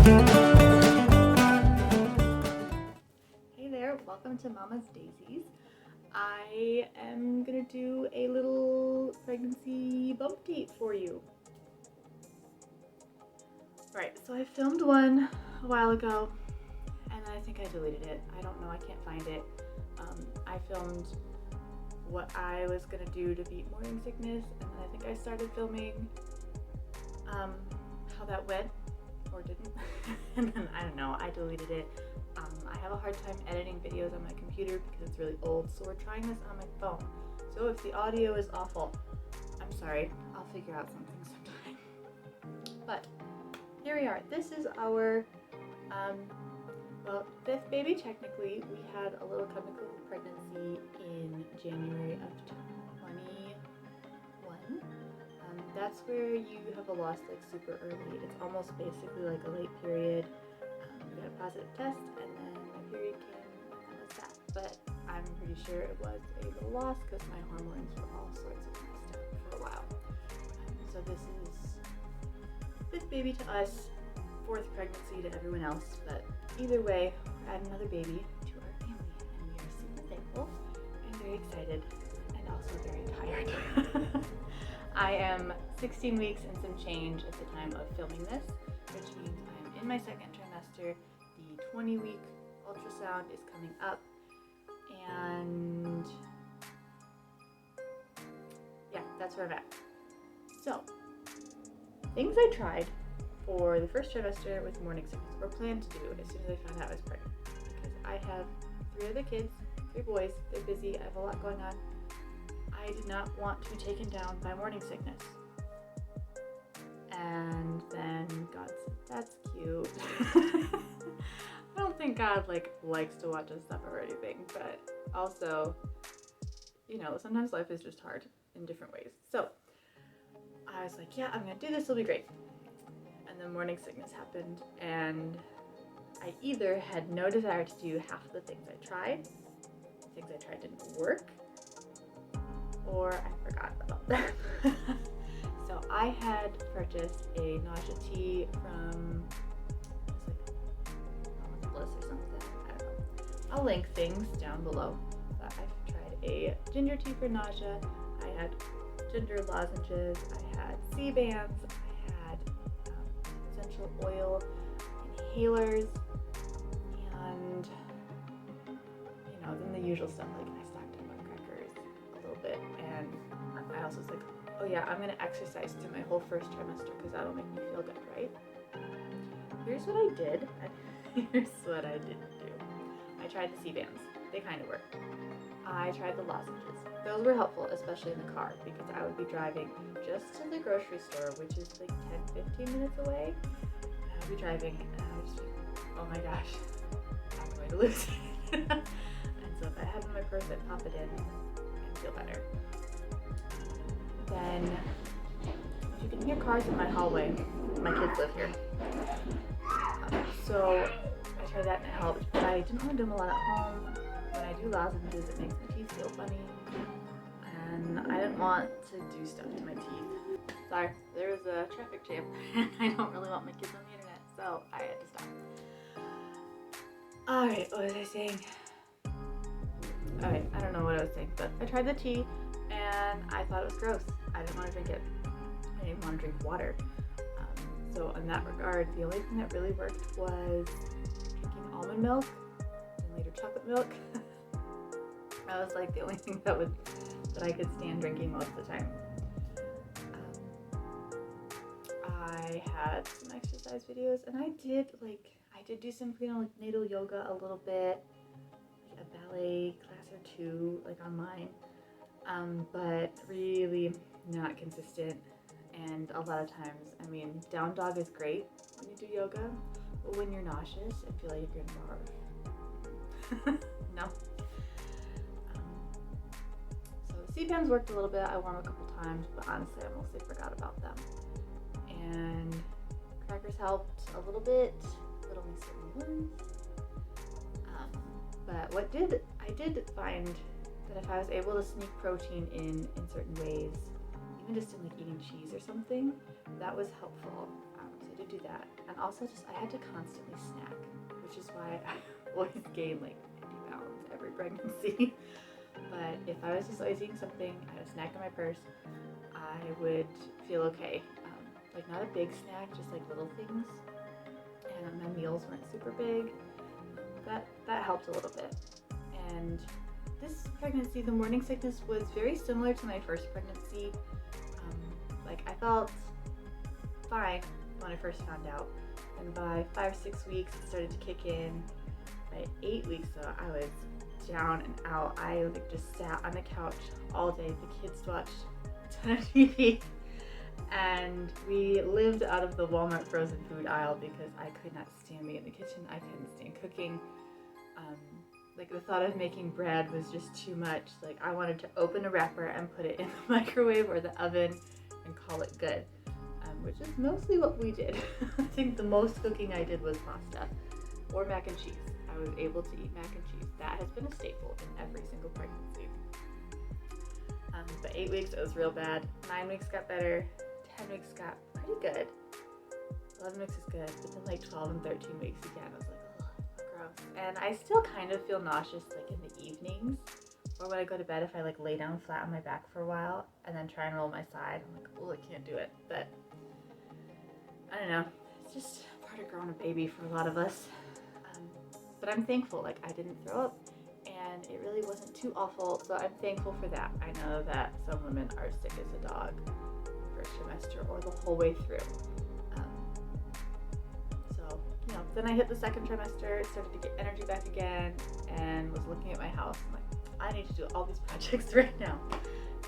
Hey there, welcome to Mama's Daisies. I am gonna do a little pregnancy bump date for you. Right, so I filmed one a while ago and I think I deleted it. I don't know, I can't find it. I filmed what I was gonna do to beat morning sickness, and then I think I started filming how that went or didn't. And then I don't know, I deleted it. I have a hard time editing videos on my computer because it's really old, so we're trying this on my phone. So if the audio is awful, I'm sorry, I'll figure out something sometime. But here we are. This is our well, fifth baby technically. We had a little chemical pregnancy in January of 21. That's where you have a loss like super early. It's almost basically like a late period. We got a positive test and then my period came and that was that. But I'm pretty sure it was a little loss because my hormones were all sorts of messed up for a while. So this is fifth baby to us, fourth pregnancy to everyone else, but either way, we're adding another baby to our family and we are super thankful and very excited and also very tired. I am 16 weeks and some change at the time of filming this, which means I'm in my second trimester. The 20-week ultrasound is coming up, and yeah, that's where I'm at. So, things I tried for the first trimester with morning sickness, or planned to do as soon as I found out I was pregnant, because I have 3 other kids, 3 boys, they're busy, I have a lot going on. I did not want to be taken down by morning sickness. And then God said, that's cute. I don't think God likes to watch us suffer or anything, but also, you know, sometimes life is just hard in different ways. So I was like, yeah, I'm gonna do this, it'll be great. And then morning sickness happened, and I either had no desire to do half of the things I tried, didn't work, or I forgot about them. So I had purchased a nausea tea from, Mama's Bliss or something, I don't know. I'll link things down below. But I've tried a ginger tea for nausea, I had ginger lozenges, I had sea bands, I had essential oil inhalers, and you know, then the usual stuff, like I stocked up on crackers a little bit, and I also was like, oh yeah, I'm gonna exercise through my whole first trimester because that'll make me feel good, right? Here's what I did, and here's what I didn't do. I tried the sea bands, they kind of worked. I tried the lozenges. Those were helpful, especially in the car, because I would be driving just to the grocery store, which is like 10-15 minutes away. And I would be driving, and I was just like, oh my gosh, I'm going to lose it. And so if I had it in my purse, I'd pop it in and feel better. Then, you can hear cars in my hallway. My kids live here. So I tried that and it helped, but I didn't want to do them a lot at home. When I do lozenges, it makes my teeth feel funny, and I didn't want to do stuff to my teeth. Sorry, there was a traffic jam, and I don't really want my kids on the internet, so I had to stop. Alright, what was I saying? Alright, I don't know what I was saying, but I tried the tea, and I thought it was gross. I didn't want to drink it. I didn't want to drink water. So in that regard, the only thing that really worked was drinking almond milk and later chocolate milk. That was like the only thing that I could stand drinking most of the time. I had some exercise videos, and I did do some prenatal yoga a little bit, like a ballet class or 2, like online, but really not consistent. And a lot of times, I mean, down dog is great when you do yoga, but when you're nauseous and feel like you're gonna barf, no. So the CPAPs worked a little bit. I wore them a couple times, but honestly, I mostly forgot about them. And crackers helped a little bit, but only certain ones. But I did find that if I was able to sneak protein in certain ways, even just in like eating cheese or something, that was helpful. So to do that. And also just, I had to constantly snack, which is why I always gain like 50 pounds every pregnancy. But if I was just always eating something, I had a snack in my purse, I would feel okay. Like not a big snack, just like little things. And my meals weren't super big. That helped a little bit. And this pregnancy, the morning sickness was very similar to my first pregnancy. Like I felt fine when I first found out. And by 5-6 weeks, it started to kick in. By 8 weeks, though, I was down and out. I like just sat on the couch all day. The kids watched a ton of TV. And we lived out of the Walmart frozen food aisle because I could not stand being in the kitchen. I couldn't stand cooking. Like the thought of making bread was just too much. Like I wanted to open a wrapper and put it in the microwave or the oven and call it good, which is mostly what we did. I think the most cooking I did was pasta or mac and cheese. I was able to eat mac and cheese. That has been a staple in every single pregnancy. But 8 weeks, it was real bad. 9 weeks got better. 10 weeks got pretty good. 11 weeks is good, but then like 12 and 13 weeks again, I was like, oh, gross. And I still kind of feel nauseous like in the evenings, or when I go to bed if I like lay down flat on my back for a while and then try and roll my side. I'm like, oh, I can't do it. But I don't know. It's just part of growing a baby for a lot of us. But I'm thankful. Like I didn't throw up, and it really wasn't too awful. So I'm thankful for that. I know that some women are sick as a dog first trimester or the whole way through. So, you know, then I hit the second trimester, started to get energy back again, and was looking at my house. I'm like, I need to do all these projects right now.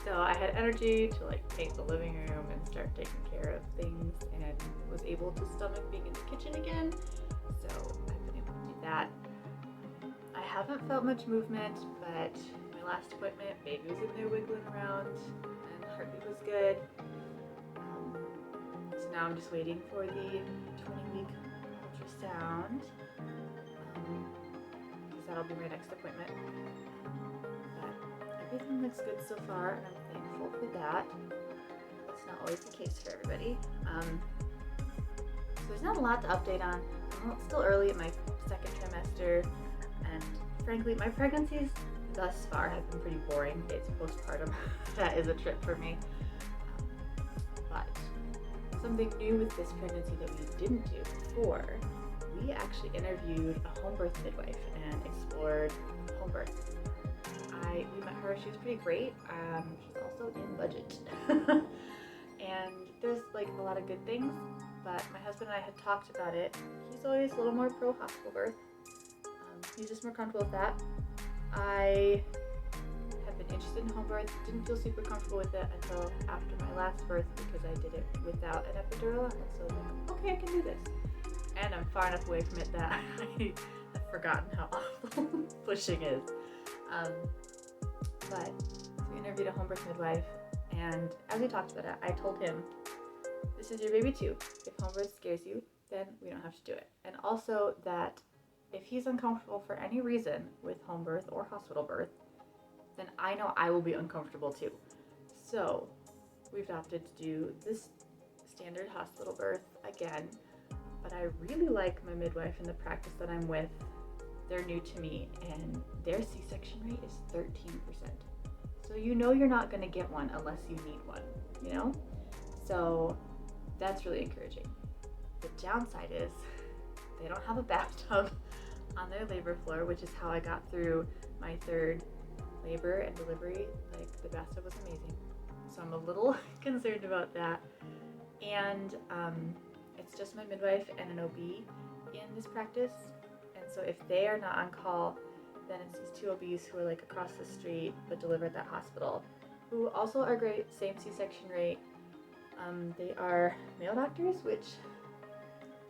So I had energy to like paint the living room and start taking care of things, and was able to stomach being in the kitchen again. So I've been able to do that. I haven't felt much movement, but my last appointment, baby was in there wiggling around, and heartbeat was good. So now I'm just waiting for the 20-week ultrasound, because that'll be my next appointment. But everything looks good so far, and I'm thankful for that. That's not always the case for everybody. So there's not a lot to update on. It's still early in my second trimester, and frankly, my pregnancies thus far have been pretty boring. It's postpartum. That is a trip for me. But something new with this pregnancy that we didn't do before, we actually interviewed a home birth midwife and explored home birth. We met her. She was pretty great. She's also in budget. And there's like a lot of good things, but my husband and I had talked about it. He's always a little more pro hospital birth. He's just more comfortable with that. I have been interested in home birth, didn't feel super comfortable with it until after my last birth because I did it without an epidural, and so I was like, okay, I can do this. And I'm far enough away from it that I have forgotten how awful pushing is. But so we interviewed a home birth midwife, and as we talked about it, I told him, this is your baby too. If home birth scares you, then we don't have to do it. And also that if he's uncomfortable for any reason with home birth or hospital birth, then I know I will be uncomfortable too. So we've opted to do this standard hospital birth again, but I really like my midwife and the practice that I'm with. They're new to me, and their C-section rate is 13%. So you know you're not going to get one unless you need one, you know? So that's really encouraging. The downside is they don't have a bathtub on their labor floor, which is how I got through my third labor and delivery. Like, the bathtub was amazing. So I'm a little concerned about that. And it's just my midwife and an OB in this practice. And so if they are not on call, then it's these two OBs who are like across the street but deliver at that hospital, who also are great, same C-section rate. They are male doctors, which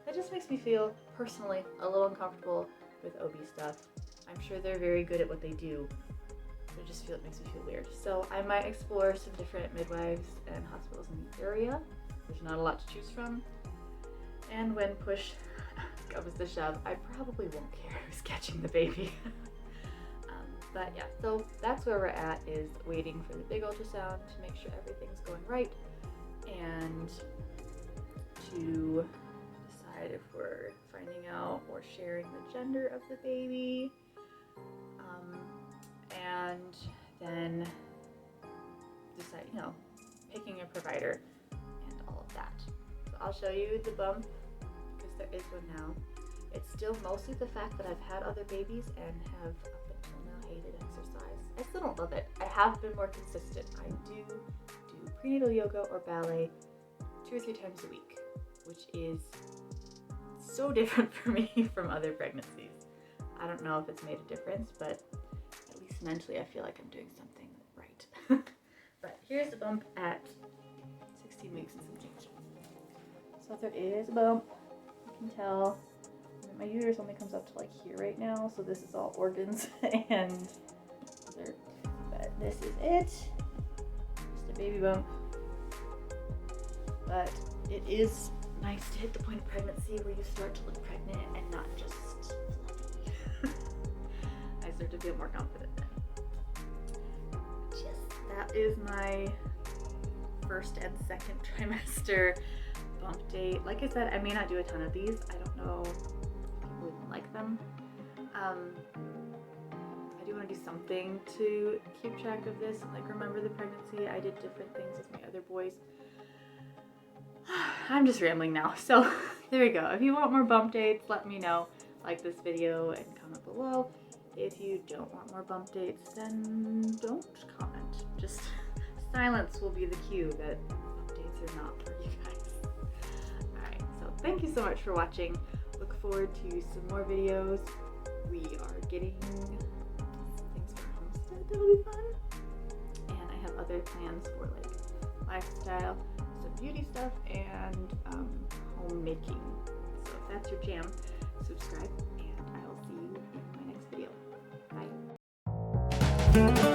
that just makes me feel personally a little uncomfortable with OB stuff. I'm sure they're very good at what they do, but it makes me feel weird. So I might explore some different midwives and hospitals in the area. There's not a lot to choose from. And when push comes to shove, I probably won't care who's catching the baby. But yeah, so that's where we're at, is waiting for the big ultrasound to make sure everything's going right, and to decide if we're finding out or sharing the gender of the baby, and then decide, picking a provider and all of that. So I'll show you the bump because there is one now. It's still mostly the fact that I've had other babies and have up until now hated exercise. I still don't love it. I have been more consistent. I do prenatal yoga or ballet 2 or 3 times a week, which is so different for me from other pregnancies. I don't know if it's made a difference, but at least mentally I feel like I'm doing something right. But here's the bump at 16 weeks and some change. So there is a bump. You can tell my uterus only comes up to like here right now, so this is all organs and but this is it. Just a baby bump. But it is nice to hit the point of pregnancy where you start to look pregnant and not just fluffy. I start to feel more confident then. Yes, that is my first and second trimester bump date. Like I said, I may not do a ton of these. I don't know if people even like them. I do want to do something to keep track of this and like remember the pregnancy. I did different things with my other boys. I'm just rambling now. So there we go. If you want more bump dates, let me know. Like this video and comment below. If you don't want more bump dates, then don't comment. Just silence will be the cue that bump dates are not for you guys. Alright, so thank you so much for watching. Look forward to some more videos. We are getting things for homestead that will be fun. And I have other plans for like lifestyle, some beauty stuff, and homemaking. So if that's your jam, subscribe and I will see you in my next video. Bye.